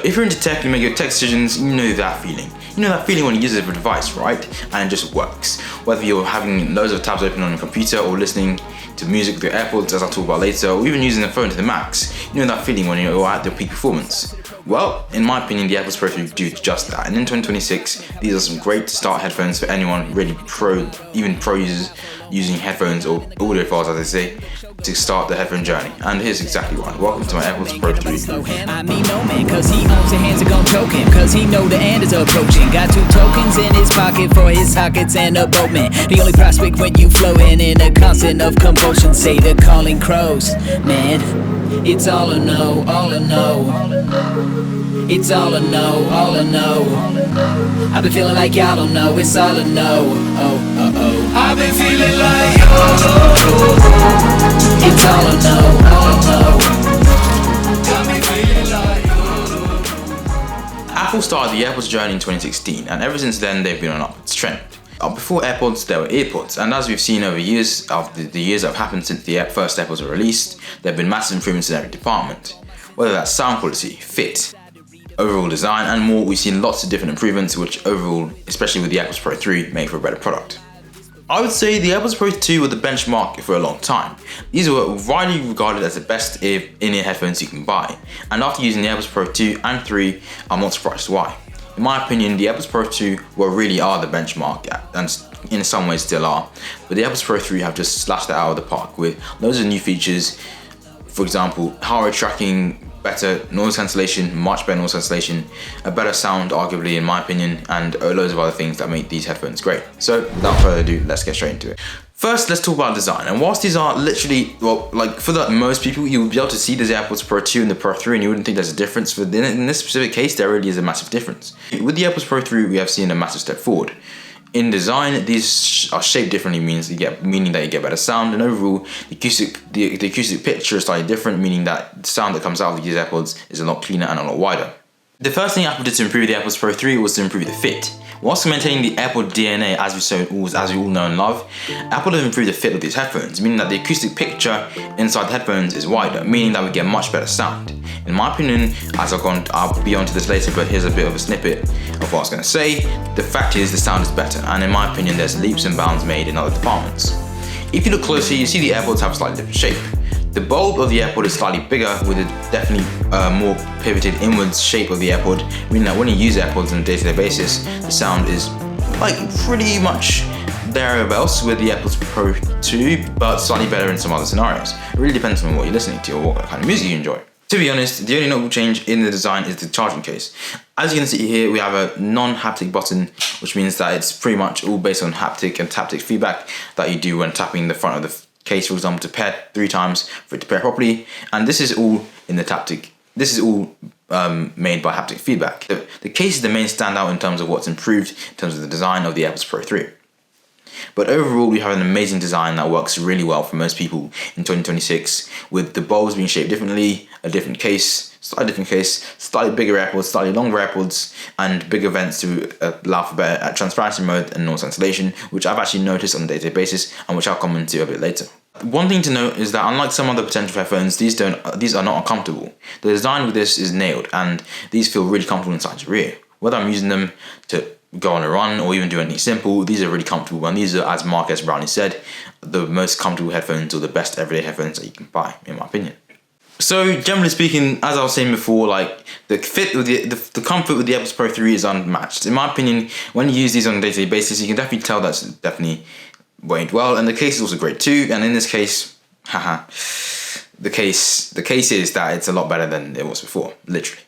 if you're into tech, you make your tech decisions, you know that feeling. You know that feeling when you use a device, right? And it just works. Whether you're having loads of tabs open on your computer or listening to music with your AirPods, as I'll talk about later, or even using the phone to the max, you know that feeling when you're at your peak performance. Well, in my opinion, the AirPods Pro 3 do just that. And in 2026, these are some great start headphones for anyone really even pro users using headphones or audiophiles, as they say, to start the headphone journey. And here's exactly why. Welcome to my AirPods Pro 3. I mean no man, cause he owns the hands are gon' choke him, cause he know the end is approaching. Got 2 tokens in his pocket for his sockets and a boatman. The only prospect when you flowing in a constant of compulsion. Say the calling crows, man. It's all a no, all a no. It's all a no, all a no. I've been feeling like y'all don't know, it's all a no. Oh, oh, oh. I've been feeling like it's all a no, all a no. Got me feeling like Apple started the AirPods journey in 2016, and ever since then they've been on an upwards trend. Before AirPods, there were AirPods, and as we've seen over years, of the years that have happened since the first AirPods were released, there have been massive improvements in every department. Whether that's sound quality, fit, overall design, and more, we've seen lots of different improvements, which overall, especially with the AirPods Pro 3, make for a better product. I would say the AirPods Pro 2 were the benchmark for a long time. These were widely regarded as the best in-ear headphones you can buy, and after using the AirPods Pro 2 and 3, I'm not surprised why. In my opinion, the AirPods Pro 2 really are the benchmark, and in some ways still are, but the AirPods Pro 3 have just slashed it out of the park with loads of new features. For example, heart rate tracking, better noise cancellation, much better noise cancellation, a better sound arguably in my opinion, and loads of other things that make these headphones great. So without further ado, let's get straight into it. First, let's talk about design. And whilst these are literally, well, like for most people, you'll be able to see the AirPods Pro 2 and the Pro 3 and you wouldn't think there's a difference. But in this specific case, there really is a massive difference. With the AirPods Pro 3, we have seen a massive step forward. In design, these are shaped differently, meaning that you get better sound, and overall, the acoustic picture is slightly different, meaning that the sound that comes out of these AirPods is a lot cleaner and a lot wider. The first thing Apple did to improve the AirPods Pro 3 was to improve the fit. Whilst maintaining the AirPod DNA as we all know and love, Apple have improved the fit of these headphones, meaning that the acoustic picture inside the headphones is wider, meaning that we get much better sound. In my opinion, I'll be onto this later, but here's a bit of a snippet of what I was going to say. The fact is, the sound is better, and in my opinion, there's leaps and bounds made in other departments. If you look closely, you see the AirPods have a slightly different shape. The bulb of the AirPod is slightly bigger, with a definitely more pivoted inwards shape of the AirPod, meaning that when you use AirPods on a day-to-day basis, the sound is like pretty much thereabouts with the AirPods Pro 2, but slightly better in some other scenarios. It really depends on what you're listening to or what kind of music you enjoy. To be honest, the only notable change in the design is the charging case. As you can see here, we have a non-haptic button, which means that it's pretty much all based on haptic and taptic feedback that you do when tapping the front of the case, for example, to pair 3 times for it to pair properly. And this is all in the taptic. This is all made by haptic feedback. The case is the main standout in terms of what's improved in terms of the design of the AirPods Pro 3. But overall, we have an amazing design that works really well for most people in 2026, with the bulbs being shaped differently, a different case, slightly bigger AirPods, slightly longer AirPods, and bigger vents to allow for better transparency mode and noise cancellation, which I've actually noticed on a day-to-day basis, and which I'll come into a bit later. One thing to note is that unlike some other potential headphones, these are not uncomfortable. The design with this is nailed, and these feel really comfortable inside your ear. Whether I'm using them to go on a run or even do anything simple, these are really comfortable, and these are, as Marcus Brownlee said, the most comfortable headphones or the best everyday headphones that you can buy, in my opinion. So generally speaking, as I was saying before, like the fit with the comfort with the AirPods Pro 3 is unmatched. In my opinion, when you use these on a day-to-day basis, you can definitely tell that's definitely weighed well, and the case is also great too. And in this case, the case is that it's a lot better than it was before, literally.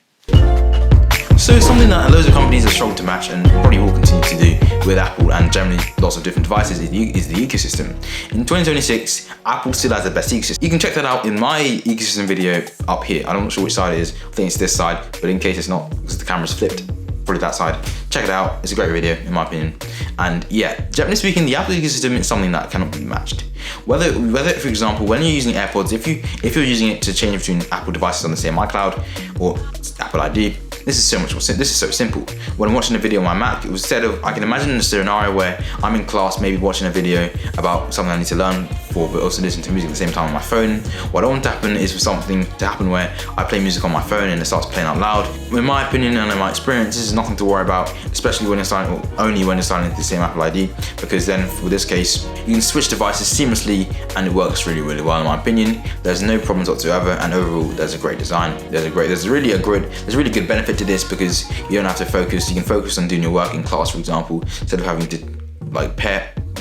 So something that loads of companies have struggled to match and probably will continue to do with Apple and generally lots of different devices is the ecosystem. In 2026, Apple still has the best ecosystem. You can check that out in my ecosystem video up here. I'm not sure which side it is. I think it's this side, but in case it's not because the camera's flipped, probably that side. Check it out. It's a great video in my opinion. And yeah, generally speaking, the Apple ecosystem is something that cannot be matched. Whether for example, when you're using AirPods, if you're using it to change between Apple devices on the same iCloud or Apple ID, this is so much more simple. This is so simple. When I'm watching a video on my Mac, I can imagine a scenario where I'm in class, maybe watching a video about something I need to learn for, but also listen to music at the same time on my phone. What I don't want to happen is for something to happen where I play music on my phone and it starts playing out loud. In my opinion and in my experience, this is nothing to worry about, especially when it's only when it's signed into the same Apple ID, because then for this case, you can switch devices seamlessly and it works really, really well in my opinion. There's no problems whatsoever, and overall, there's a great design. There's really good benefit to this because you don't have to focus. You can focus on doing your work in class, for example, instead of having to like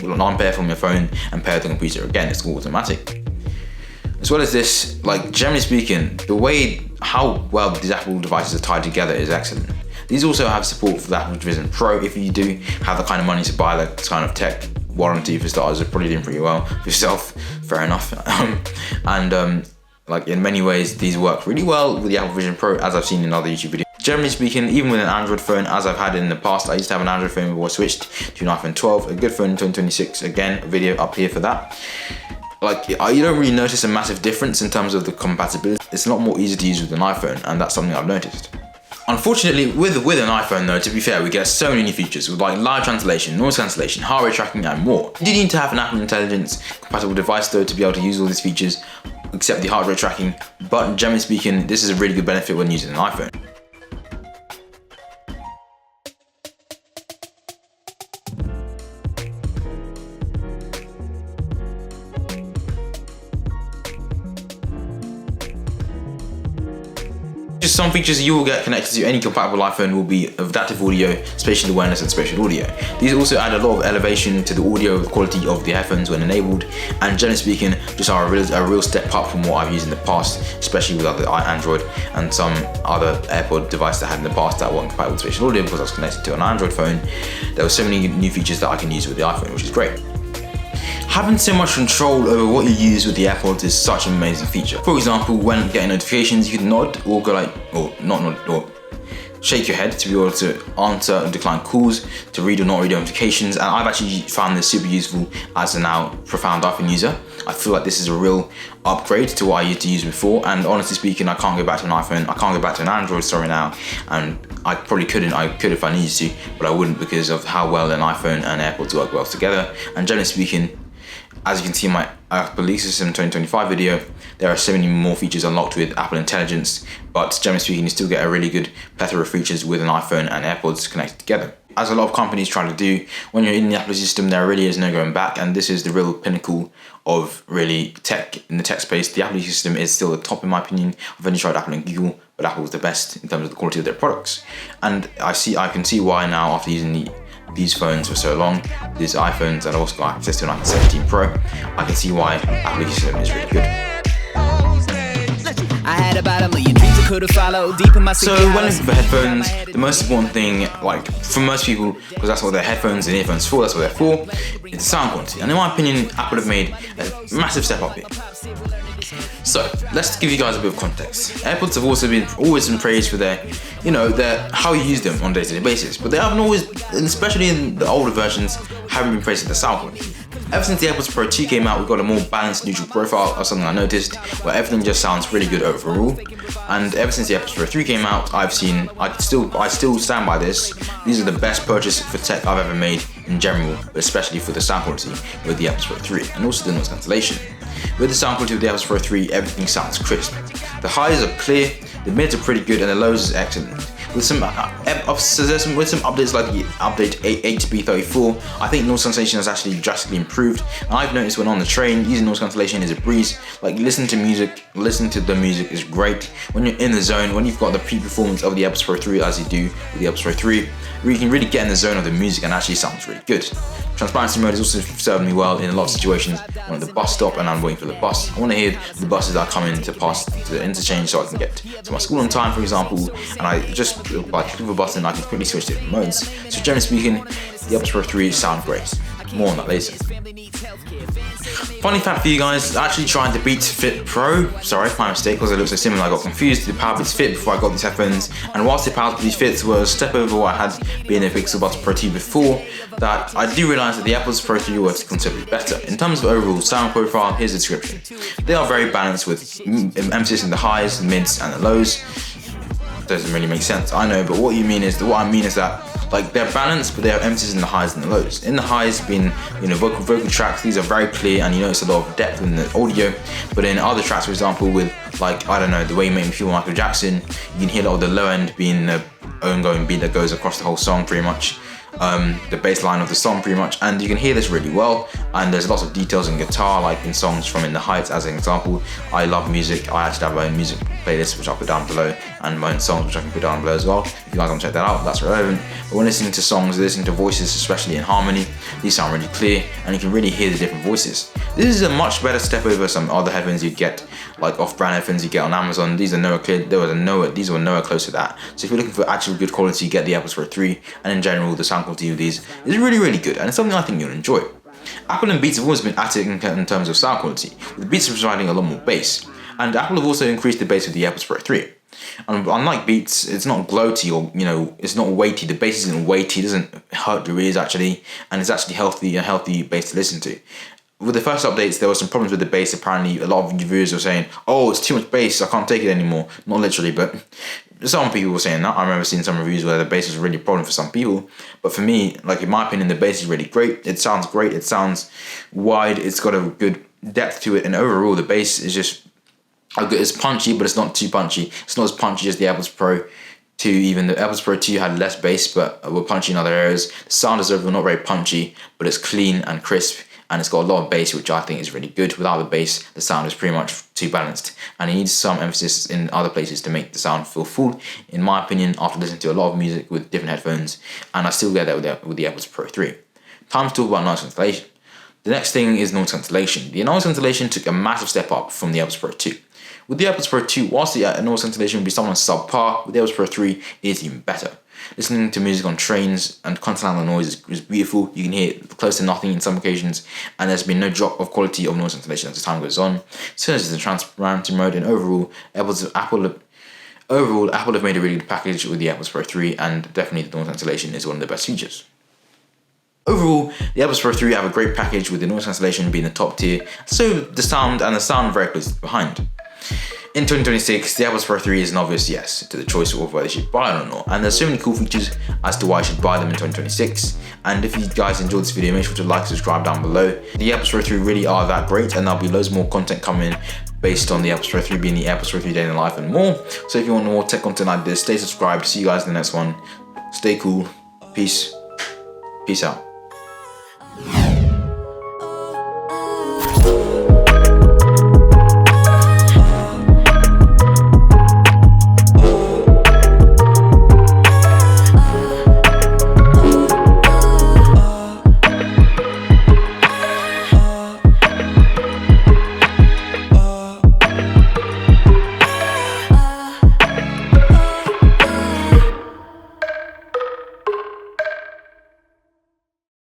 non-pair from your phone and pair the computer again. It's all automatic. As well as this, like generally speaking, how well these Apple devices are tied together is excellent. These also have support for the AirPodsPro if you do have the kind of money to buy that kind of tech. Warranty for starters are probably doing pretty well for yourself. Fair enough. Like in many ways, these work really well with the Apple Vision Pro, as I've seen in other YouTube videos. Generally speaking, even with an Android phone, as I've had in the past, I used to have an Android phone before I switched to an iPhone 12, a good phone in 2026. Again, a video up here for that. Like, you don't really notice a massive difference in terms of the compatibility. It's a lot more easy to use with an iPhone, and that's something I've noticed. Unfortunately, with an iPhone though, to be fair, we get so many new features with like live translation, noise cancellation, heart rate tracking, and more. You do need to have an Apple Intelligence compatible device though to be able to use all these features, except the heart rate tracking, but generally speaking, this is a really good benefit when using an iPhone. Some features you will get connected to any compatible iPhone will be adaptive audio, spatial awareness, and spatial audio. These also add a lot of elevation to the audio quality of the headphones when enabled, and generally speaking, just are a real step up from what I've used in the past, especially with other Android and some other AirPod devices that I had in the past that weren't compatible with spatial audio because I was connected to an Android phone. There were so many new features that I can use with the iPhone, which is great. Having so much control over what you use with the AirPods is such an amazing feature. For example, when getting notifications, you can nod or go like, or not nod, or shake your head to be able to answer and decline calls, to read or not read notifications, and I've actually found this super useful as a now profound iPhone user. I feel like this is a real upgrade to what I used to use before, and honestly speaking, I can't go back to an iPhone, I can't go back to an Android, sorry now, and I probably couldn't. I could if I needed to, but I wouldn't because of how well an iPhone and AirPods work well together. And generally speaking, as you can see in my Apple Ecosystem 2025 video, there are so many more features unlocked with Apple Intelligence, but generally speaking, you still get a really good plethora of features with an iPhone and AirPods connected together. As a lot of companies try to do, when you're in the Apple system, there really is no going back, and this is the real pinnacle of really tech in the tech space. The Apple ecosystem is still the top in my opinion. I've only tried Apple and Google, but Apple is the best in terms of the quality of their products. And I can see why now after using these phones for so long, these iPhones, and also got access to an iPhone 17 Pro, I can see why Apple ecosystem is really good. I had about a million dreams I could have followed deep in my So when looking for headphones, the most important thing, like for most people, because that's what their headphones and earphones for, that's what they're for, is the sound quality. And in my opinion, Apple have made a massive step up here. So let's give you guys a bit of context. AirPods have always been praised for their how you use them on a day-to-day basis, but they haven't always, especially in the older versions, haven't been praised for the sound quality. Ever since the AirPods Pro 2 came out, we've got a more balanced, neutral profile, or something I noticed, where everything just sounds really good overall. And ever since the AirPods Pro 3 came out, I still stand by this. These are the best purchase for tech I've ever made in general, but especially for the sound quality with the AirPods Pro 3, and also the noise cancellation. With the sound quality of the AirPods Pro 3, everything sounds crisp. The highs are clear, the mids are pretty good, and the lows is excellent. With some updates like the update 8B34, I think noise cancellation has actually drastically improved. And I've noticed when on the train, using noise cancellation is a breeze. Like listening to the music is great. When you're in the zone, when you've got the peak performance of the AirPods Pro 3 as you do with the AirPods Pro 3, you can really get in the zone of the music and actually sounds really good. Transparency mode has also served me well in a lot of situations. I'm at the bus stop and I'm waiting for the bus. I want to hear the buses that are coming to pass to the interchange so I can get to my school on time, for example. And I just by clicking of a button, I can quickly switch to different modes. So generally speaking, the AirPods Pro 3 sound great. More on that later. Funny fact for you guys, actually trying to beat Fit Pro. Sorry, my mistake, because it looks so similar. I got confused with the Powerbeats Fit before I got these headphones, and whilst the Powerbeats Fits were a step over what I had been a Pixel Buds Pro 2 before, that I do realise that the AirPods Pro 3 were considerably better. In terms of overall sound profile, here's the description. They are very balanced with emphasis in the highs, the mids, and the lows. doesn't really make sense. I know, but what I mean is that like they're balanced, but they have emphasis in the highs and the lows. In the highs being, you know, vocal tracks, these are very clear and you notice a lot of depth in the audio. But in other tracks, for example, with like, I don't know, The Way You Make Me Feel, Michael Jackson, you can hear a lot of the low end being the ongoing beat that goes across the whole song pretty much. The bass line of the song pretty much, and you can hear this really well, and there's lots of details in guitar, like in songs from In the Heights as an example. I love music. I actually have my own music playlist which I'll put down below, and my own songs which I can put down below as well. If you guys want to check that out, that's relevant. But when listening to songs, listening to voices, especially in harmony, these sound really clear and you can really hear the different voices. This is a much better step over some other headphones you'd get, like off-brand headphones you get on Amazon. These are nowhere clear. These were nowhere close to that. So if you're looking for actual good quality, get the AirPods Pro 3, and in general the sound quality of these is really, really good, and it's something I think you'll enjoy. Apple and Beats have always been at it in terms of sound quality, with Beats providing a lot more bass, and Apple have also increased the bass with the AirPods Pro 3. And unlike Beats, it's not gloaty or, you know, it's not weighty. The bass isn't weighty, it doesn't hurt your ears actually, and it's actually a healthy bass to listen to. With the first updates, there were some problems with the bass. Apparently, a lot of reviewers were saying, "Oh, it's too much bass. I can't take it anymore." Not literally, but some people were saying that. I remember seeing some reviews where the bass was really a problem for some people. But for me, like in my opinion, the bass is really great. It sounds great. It sounds wide. It's got a good depth to it, and overall, the bass is just it's punchy, but it's not too punchy. It's not as punchy as the AirPods Pro 2. Even the AirPods Pro 2 had less bass, but were punchy in other areas. The sound is overall not very punchy, but it's clean and crisp. And it's got a lot of bass, which I think is really good. Without the bass, the sound is pretty much too balanced, and it needs some emphasis in other places to make the sound feel full, in my opinion, after listening to a lot of music with different headphones, and I still get that with the AirPods Pro 3. Time to talk about noise cancellation. The next thing is noise cancellation. The noise cancellation took a massive step up from the AirPods Pro 2. With the AirPods Pro 2, whilst the noise cancellation would be somewhat subpar, with the AirPods Pro 3, it's even better. Listening to music on trains and continental noise is beautiful. You can hear it close to nothing in some occasions, and there's been no drop of quality of noise cancellation as time goes on. So this is the transparency mode, and overall, Apple have made a really good package with the AirPods Pro 3, and definitely the noise cancellation is one of the best features. Overall, the AirPods Pro 3 have a great package with the noise cancellation being the top tier, so the sound very close behind. In 2026, the AirPods Pro 3 is an obvious yes to the choice of whether you should buy it or not, and there's so many cool features as to why you should buy them in 2026. And if you guys enjoyed this video, make sure to like and subscribe down below. The AirPods Pro 3 really are that great, and there'll be loads more content coming based on the AirPods Pro 3 being the AirPods Pro 3 Day in Life and more. So if you want more tech content like this, stay subscribed. See you guys in the next one. Stay cool. Peace out.